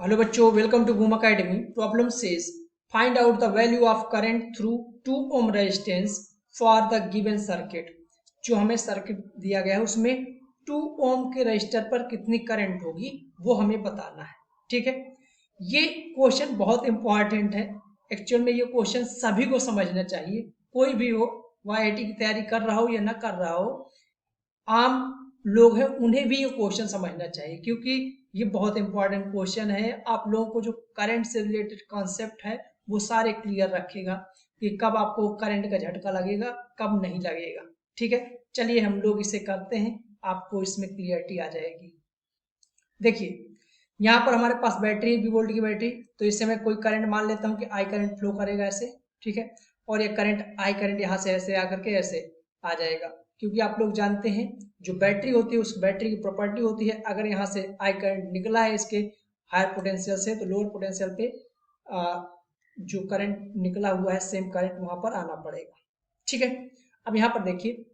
Hello बच्चों, welcome to boom academy. Problem says find out the value of current through 2 ohm resistance for the given circuit. जो हमें circuit दिया गया है उसमें 2 ओम के रजिस्टर पर कितनी करंट होगी वो हमें बताना है। ठीक है, ये क्वेश्चन बहुत इंपॉर्टेंट है। एक्चुअल में ये क्वेश्चन सभी को समझना चाहिए, कोई भी हो, वाईआईटी की तैयारी कर रहा हो या ना कर रहा हो, आम लोग हैं उन्हें भी ये क्वेश्चन समझना चाहिए, क्योंकि ये बहुत इंपॉर्टेंट क्वेश्चन है। आप लोगों को जो करंट से रिलेटेड कॉन्सेप्ट है वो सारे क्लियर रखेगा कि कब आपको करंट का झटका लगेगा, कब नहीं लगेगा। ठीक है, चलिए हम लोग इसे करते हैं, आपको इसमें क्लियरिटी आ जाएगी। देखिए, यहाँ पर हमारे पास बैटरी है, 20 वोल्ट की बैटरी। तो इससे मैं कोई करंट मान लेता हूँ कि आई करंट फ्लो करेगा ऐसे। ठीक है, और ये करंट आई करंट यहाँ से ऐसे आकर के ऐसे आ जाएगा, क्योंकि आप लोग जानते हैं जो बैटरी होती है उस बैटरी की प्रॉपर्टी होती है, अगर यहाँ से आई करंट निकला है इसके हायर पोटेंशियल से, तो लोअर पोटेंशियल पे जो करंट निकला हुआ है सेम करंट वहां पर आना पड़ेगा। ठीक है, अब यहाँ पर देखिए,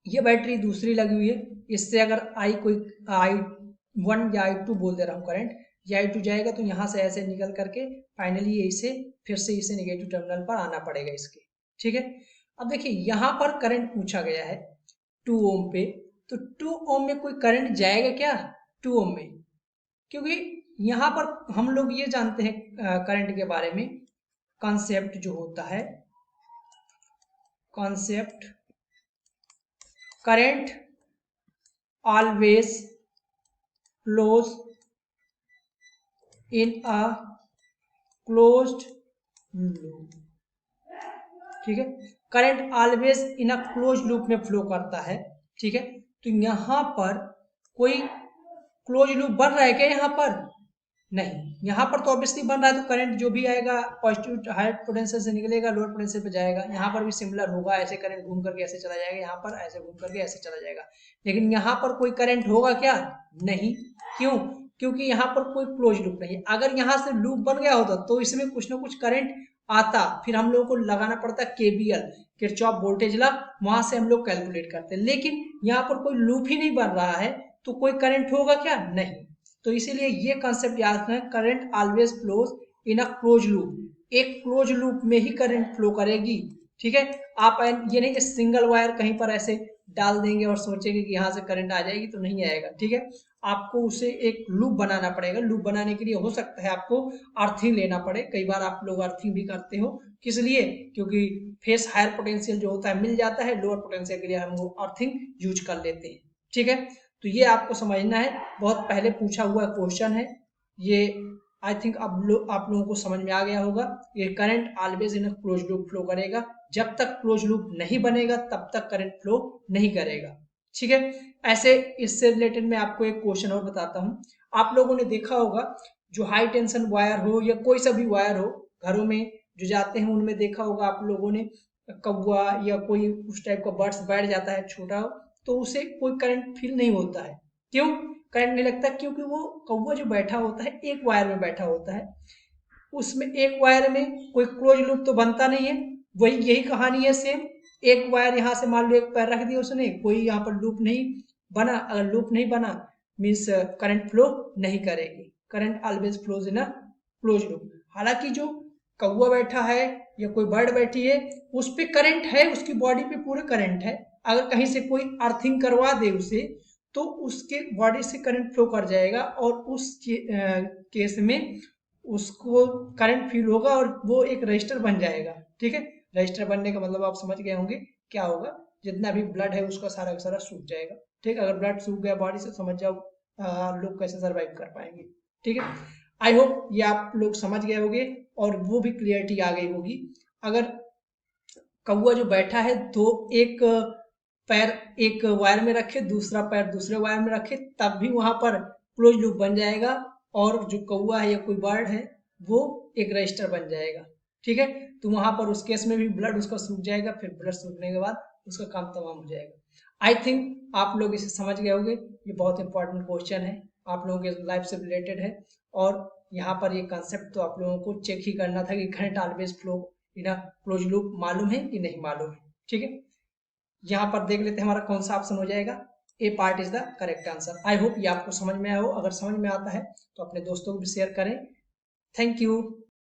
ये बैटरी दूसरी लगी हुई है, इससे अगर आई कोई I1 या I2 बोल दे रहा हूँ करंट, ये I2 जाएगा तो यहाँ से ऐसे निकल करके फाइनली ये इसे फिर से इसे नेगेटिव टर्मिनल पर आना पड़ेगा इसके। ठीक है, अब देखिए यहाँ पर करंट पूछा गया है 2 ओम पे, तो 2 ओम में कोई करंट जाएगा क्या 2 ओम में? क्योंकि यहाँ पर हम लोग ये जानते हैं करंट के बारे में, कॉन्सेप्ट जो होता है, concept current always flows in a closed loop। ठीक है, current always in a close loop में फ्लो करता है। ठीक है, तो यहां पर कोई क्लोज लूप बन रहा है क्या यहाँ पर? नहीं, यहाँ पर तो ऑब्वियसली बन रहा है, तो करंट जो भी आएगा पॉजिटिव हायर पोटेंशियल से निकलेगा, लोअर पोटेंशियल पे जाएगा। यहाँ पर भी सिमिलर होगा, ऐसे करंट घूम करके ऐसे चला जाएगा, यहाँ पर ऐसे घूम करके ऐसे चला जाएगा। लेकिन यहाँ पर कोई करंट होगा क्या? नहीं। क्यों? क्योंकि यहाँ पर कोई क्लोज लूप नहीं है। अगर यहाँ से लूप बन गया होता तो इसमें कुछ ना कुछ करंट आता, फिर हम लोगों को लगाना पड़ता केबीएल, किरचॉफ वोल्टेज लॉ, वहां से हम लोग कैलकुलेट करते। लेकिन यहाँ पर कोई लूप ही नहीं बन रहा है, तो कोई करंट होगा क्या? नहीं। तो इसीलिए ये कॉन्सेप्ट याद रखना, current always flows in a close loop, एक क्लोज लूप में ही करंट फ्लो करेगी। ठीक है, आप ये नहीं कि सिंगल वायर कहीं पर ऐसे डाल देंगे और सोचेंगे कि यहाँ से करंट आ जाएगी, तो नहीं आएगा। ठीक है, आपको उसे एक लूप बनाना पड़ेगा। लूप बनाने के लिए हो सकता है आपको अर्थिंग लेना पड़े, कई बार आप लोग अर्थिंग भी करते हो। किस लिए? क्योंकि फेस हायर पोटेंशियल जो होता है मिल जाता है, लोअर पोटेंशियल के लिए हम वो अर्थिंग यूज कर लेते हैं। ठीक है, तो ये आपको समझना है, बहुत पहले पूछा हुआ क्वेश्चन है ये। आई थिंक अब आप लोगों को समझ में आ गया होगा। ये current always in close loop flow करेगा, जब तक क्लोज लूप नहीं बनेगा तब तक करंट फ्लो नहीं करेगा। ठीक है, ऐसे इससे रिलेटेड मैं आपको एक क्वेश्चन और बताता हूँ। आप लोगों ने देखा होगा, जो हाई टेंशन वायर हो या कोई सा भी वायर हो, घरों में जो जाते हैं उनमें देखा होगा आप लोगों ने, कौवा या कोई उस टाइप का बर्ड्स बैठ जाता है छोटा, तो उसे कोई करंट फील नहीं होता है। क्यों करंट नहीं लगता? क्योंकि वो कौवा जो बैठा होता है एक वायर में बैठा होता है, उसमें एक वायर में कोई क्लोज लूप तो बनता नहीं है। वही यही कहानी है सेम, एक वायर यहाँ से मान लो एक पैर रख दिया उसने, कोई यहाँ पर लूप नहीं बना। अगर लूप नहीं बना मीन्स करंट फ्लो नहीं करेगी। Current always flows in a close loop. हालांकि जो कौवा बैठा है या कोई बर्ड बैठी है उस पे करंट है, उसकी बॉडी पे पूरे करंट है। अगर कहीं से कोई अर्थिंग करवा दे उसे, तो उसके बॉडी से करंट फ्लो कर जाएगा, और उस केस में उसको करंट फील होगा और वो एक रजिस्टर बन जाएगा। ठीक है, रजिस्टर बनने का मतलब आप समझ गए होंगे क्या होगा, जितना भी ब्लड है उसका सारा का सारा सूख जाएगा। ठीक है, अगर ब्लड सूख गया बॉडी से, समझ जाओ लोग कैसे सर्वाइव कर पाएंगे। ठीक है, आई होप ये आप लोग समझ गए होंगे और वो भी क्लियरिटी आ गई होगी। अगर कौवा जो बैठा है तो एक पैर एक वायर में रखे, दूसरा पैर दूसरे वायर में रखे, तब भी वहां पर क्लोज लूप बन जाएगा, और जो कौवा है या कोई बर्ड है वो एक रजिस्टर बन जाएगा। ठीक है, तो वहां पर उस केस में भी ब्लड उसका सूख जाएगा, फिर ब्लड सूखने के बाद उसका काम तमाम हो जाएगा। आई थिंक आप लोग इसे समझ गए होंगे, ये बहुत इंपॉर्टेंट क्वेश्चन है, आप लोगों के लाइफ से रिलेटेड है। और यहाँ पर ये कंसेप्ट तो आप लोगों को चेक ही करना था कि current always flow in a close loop मालूम है कि नहीं मालूम है। ठीक है, यहाँ पर देख लेते हैं हमारा कौन सा ऑप्शन हो जाएगा। A part is the correct answer. I hope ये आपको समझ में आया हो। अगर समझ में आता है तो अपने दोस्तों को भी शेयर करें। Thank you.